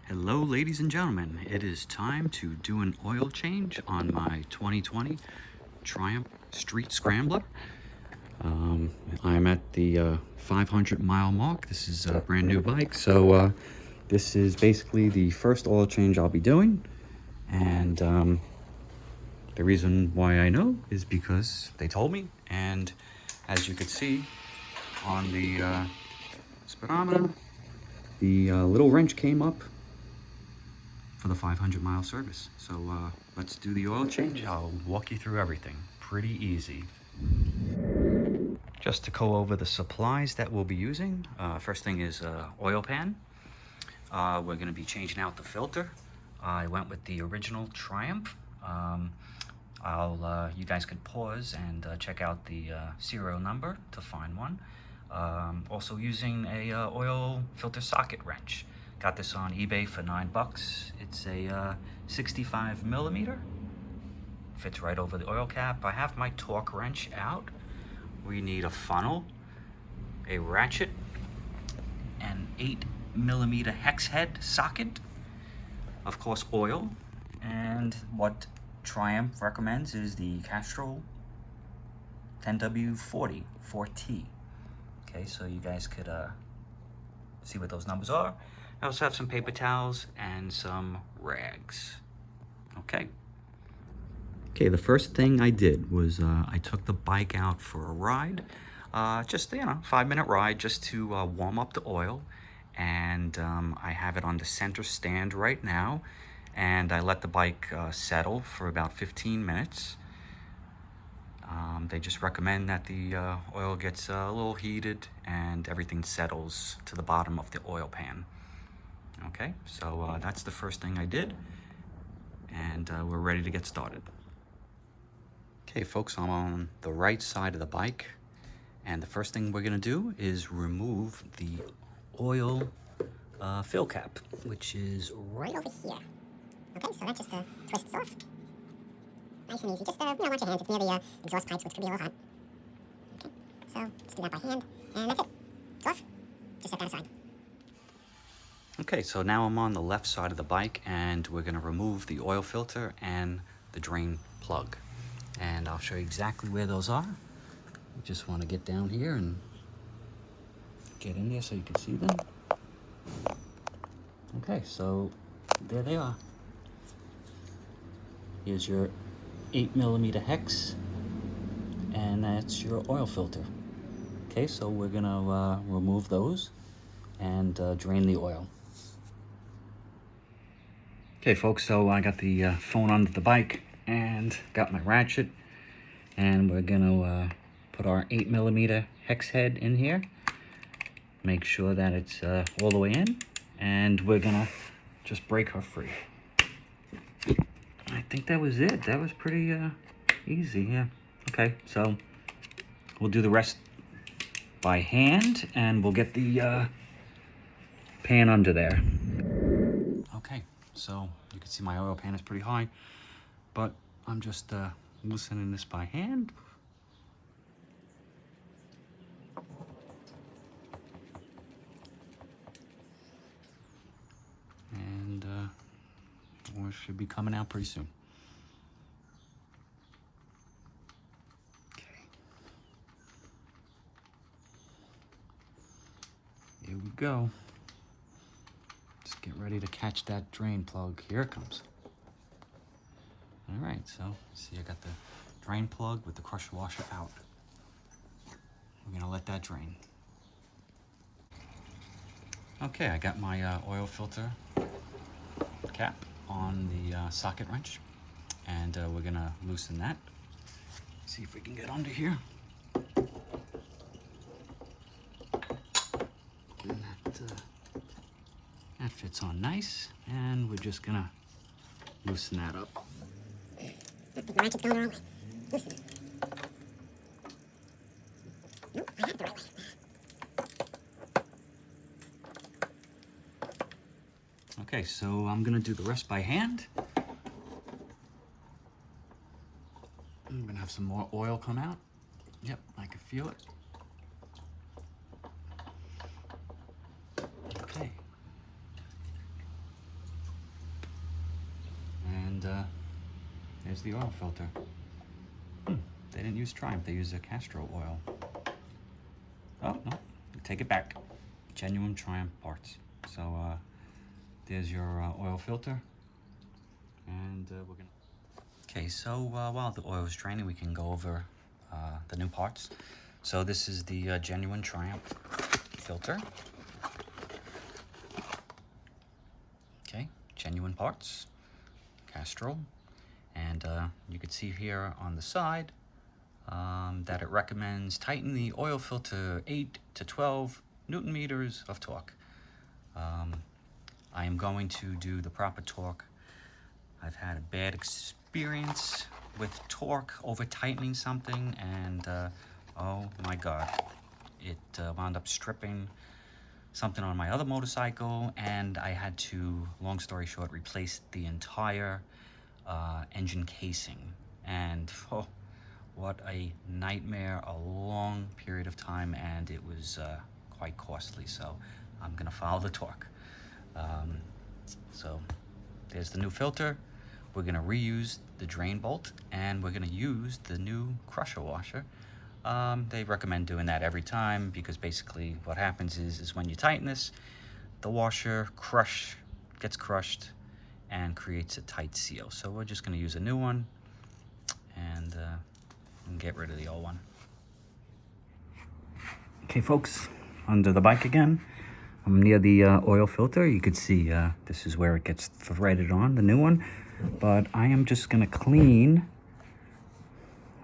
Hello ladies and gentlemen, it is time to do an oil change on my 2020 Triumph Street Scrambler. I'm at the 500 mile mark. This is a brand new bike, so this is basically the first oil change I'll be doing. And the reason why I know is because they told me, and as you can see on the speedometer, the little wrench came up for the 500 mile service. So let's do the oil change. I'll walk you through everything. Pretty easy. Just to go over the supplies that we'll be using. First thing is oil pan. We're going to be changing out the filter. I went with the original Triumph. You guys could pause and check out the serial number to find one. Also using a oil filter socket wrench. Got this on eBay for $9. It's a 65 millimeter. Fits right over the oil cap. I have my torque wrench out. We need a funnel, a ratchet, an 8 millimeter hex head socket, of course oil, and what Triumph recommends is the Castrol 10W40 4T. Okay, so you guys could see what those numbers are. I also have some paper towels and some rags. Okay, the first thing I did was I took the bike out for a ride. Just, 5-minute ride just to warm up the oil. And I have it on the center stand right now. And I let the bike settle for about 15 minutes. They just recommend that the oil gets a little heated and everything settles to the bottom of the oil pan. Okay, so that's the first thing I did, and we're ready to get started. Okay, folks, I'm on the right side of the bike, and the first thing we're gonna do is remove the oil fill cap, which is right over here. Okay, so that just twists off. Nice and easy. Just, watch your hands. It's near the exhaust pipes, which could be a little hot. Okay, so just do that by hand, and that's it. It's off. Just set that aside. Okay, so now I'm on the left side of the bike, and we're going to remove the oil filter and the drain plug. And I'll show you exactly where those are. You just want to get down here and get in there so you can see them. Okay, so there they are. Here's your 8 millimeter hex, and that's your oil filter. Okay, so we're gonna remove those and drain the oil. Okay, folks, so I got the phone under the bike and got my ratchet, and we're gonna put our 8 millimeter hex head in here. Make sure that it's all the way in, and we're gonna just break her free. I think that was it. That was pretty easy, yeah. Okay, so we'll do the rest by hand, and we'll get the pan under there. Okay, so you can see my oil pan is pretty high, but I'm just loosening this by hand. And oil should be coming out pretty soon. Okay. Here we go. Just get ready to catch that drain plug. Here it comes. All right, so see, I got the drain plug with the crusher washer out. We're gonna let that drain. Okay, I got my oil filter cap on the socket wrench, and we're gonna loosen that. See if we can get under here. And that fits on nice, and we're just gonna loosen that up. The ratchet's going the wrong way. Loosen it. Nope, I have it the right way. Okay, so I'm gonna do the rest by hand. I'm gonna have some more oil come out. Yep, I can feel it. Okay. And there's the oil filter. They didn't use Triumph, they used a Castro oil. Oh, no, take it back. Genuine Triumph parts. So there's your oil filter. And we're gonna... Okay, so while the oil is draining, we can go over the new parts. So this is the genuine Triumph filter. Okay, genuine parts, Castro. And you can see here on the side that it recommends tighten the oil filter 8 to 12 Newton meters of torque. I am going to do the proper torque. I've had a bad experience with torque over tightening something, and oh my god, it wound up stripping something on my other motorcycle, and I had to, long story short, replace the entire engine casing. And oh, what a nightmare, a long period of time, and it was quite costly. So I'm gonna follow the torque. So there's the new filter. We're gonna reuse the drain bolt, and we're gonna use the new crusher washer. They recommend doing that every time, because basically what happens is when you tighten this, the washer gets crushed and creates a tight seal. So we're just gonna use a new one and get rid of the old one. Okay folks, under the bike again. I'm near the oil filter. You could see this is where it gets threaded on, the new one. But I am just gonna clean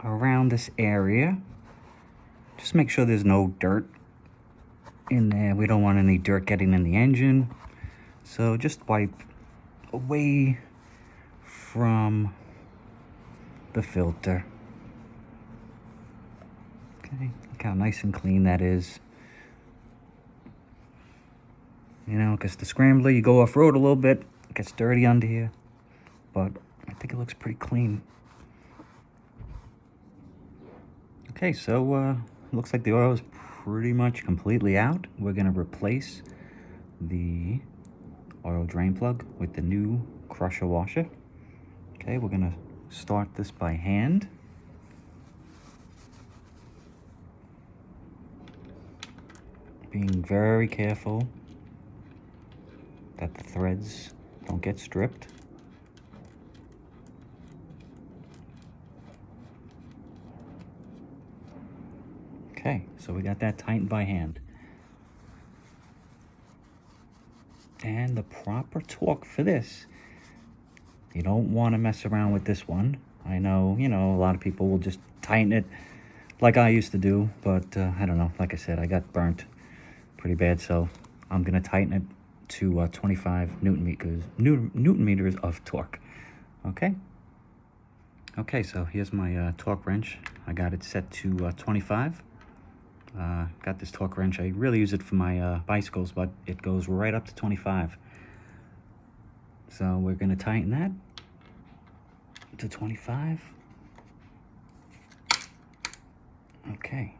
around this area. Just make sure there's no dirt in there. We don't want any dirt getting in the engine. So just wipe away from the filter. Okay, look how nice and clean that is. You know, because the Scrambler, you go off-road a little bit, it gets dirty under here. But I think it looks pretty clean. Okay, so looks like the oil is pretty much completely out. We're gonna replace the oil drain plug with the new crusher washer. Okay, we're gonna start this by hand. Being very careful that the threads don't get stripped. Okay, so we got that tightened by hand. And the proper torque for this, you don't want to mess around with this one. I know, you know, a lot of people will just tighten it like I used to do, but I don't know. Like I said, I got burnt pretty bad, so I'm gonna tighten it to 25 Newton meters of torque. Okay. Okay, so here's my torque wrench. I got it set to 25. Got this torque wrench. I really use it for my bicycles, but it goes right up to 25. So we're gonna tighten that to 25. Okay.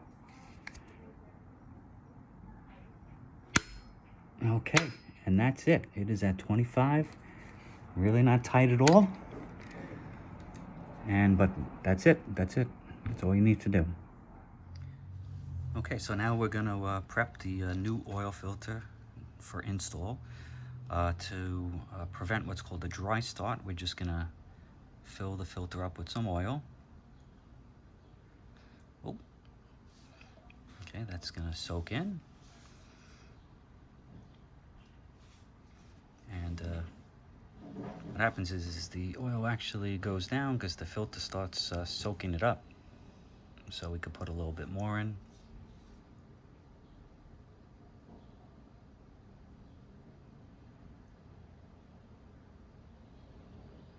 Okay, and that's it. It is at 25. Really not tight at all. But that's it. That's all you need to do. Okay, so now we're gonna prep the new oil filter for install. To prevent what's called a dry start, we're just gonna fill the filter up with some oil. Oh. Okay, that's gonna soak in. And what happens is the oil actually goes down because the filter starts soaking it up. So we could put a little bit more in.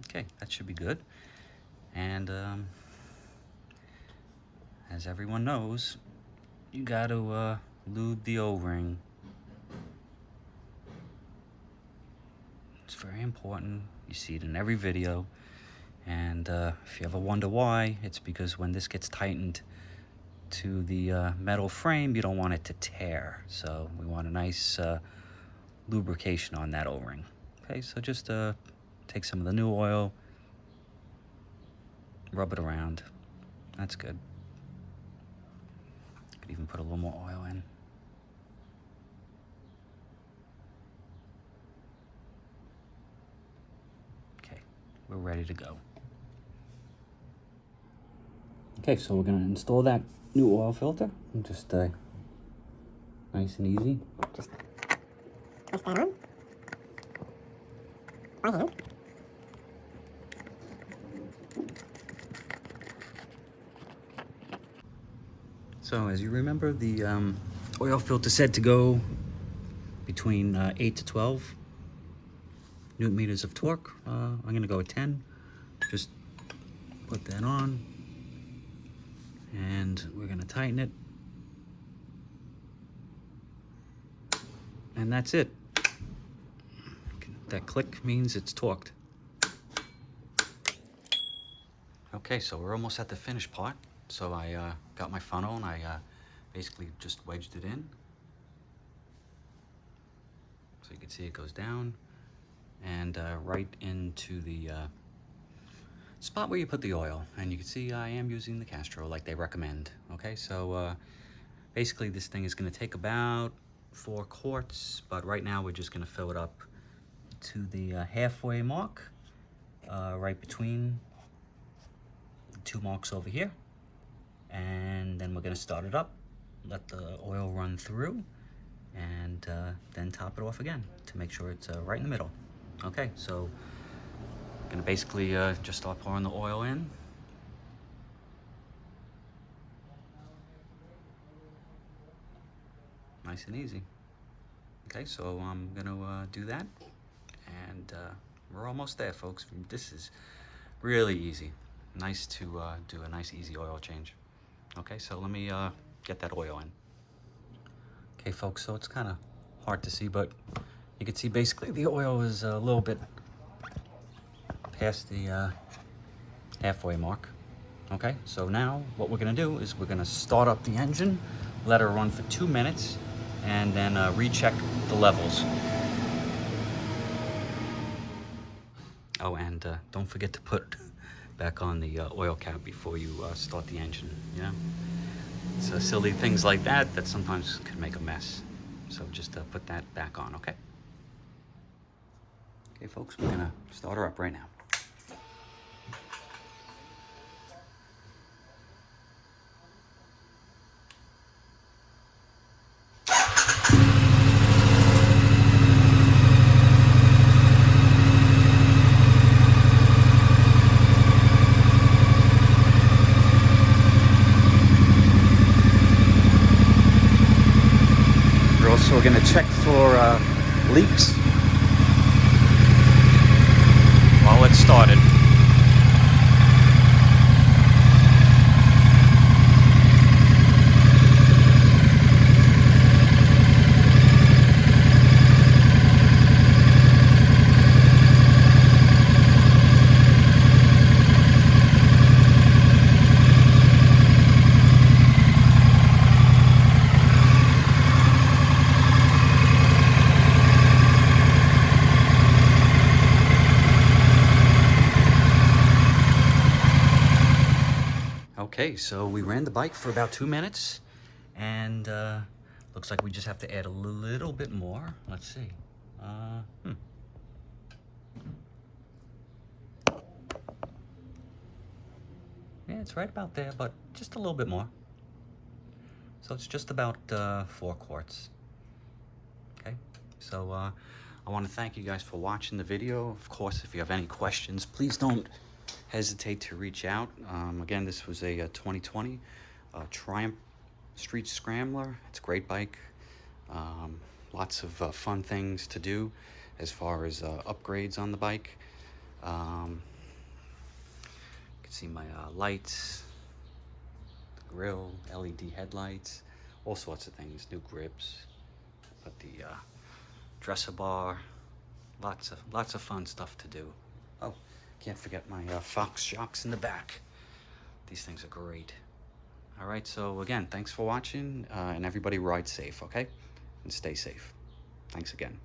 Okay, that should be good. And as everyone knows, you got to lube the O-ring. It's very important. You see it in every video. And if you ever wonder why, it's because when this gets tightened to the metal frame, you don't want it to tear. So we want a nice lubrication on that O-ring. Okay, so just take some of the new oil, rub it around. That's good. Could even put a little more oil in. Okay, we're ready to go. Okay, so we're gonna install that new oil filter. Just nice and easy. Just twist that on. By hand. So as you remember, the oil filter said to go between 8 to 12 newton meters of torque. I'm gonna go with 10. Just put that on, and we're gonna tighten it. And that's it. That click means it's torqued. Okay, so we're almost at the finished part. So I got my funnel and I basically just wedged it in. So you can see it goes down and right into the spot where you put the oil. And you can see I am using the Castro like they recommend. Okay, so basically this thing is gonna take about 4 quarts, but right now we're just gonna fill it up to the halfway mark, right between the 2 marks over here. And then we're gonna start it up, let the oil run through, and then top it off again to make sure it's right in the middle. Okay, so gonna basically just start pouring the oil in. Nice and easy. Okay, so I'm gonna do that, and we're almost there, folks. This is really easy. Nice to do a nice easy oil change. Okay, so let me get that oil in. Okay, folks, so it's kind of hard to see, but you can see basically the oil is a little bit past the halfway mark. Okay, so now what we're gonna do is we're gonna start up the engine, let her run for 2 minutes, and then recheck the levels. Oh, and don't forget to put back on the oil cap before you start the engine, you know? So silly things like that that sometimes can make a mess. So just put that back on, okay? Okay, folks, we're gonna start her up right now. So we're gonna check for leaks while it's started. Okay, so we ran the bike for about 2 minutes, and looks like we just have to add a little bit more. Let's see. Yeah, it's right about there, but just a little bit more. So it's just about 4 quarts. Okay, so I want to thank you guys for watching the video. Of course, if you have any questions, please don't hesitate to reach out. Again, this was a 2020 Triumph Street Scrambler. It's a great bike. Lots of fun things to do as far as upgrades on the bike. You can see my lights, the grill, LED headlights, all sorts of things, new grips, put the dresser bar, lots of fun stuff to do. Oh, can't forget my Fox shocks in the back. These things are great. All right, so again, thanks for watching, and everybody ride safe, okay? And stay safe. Thanks again.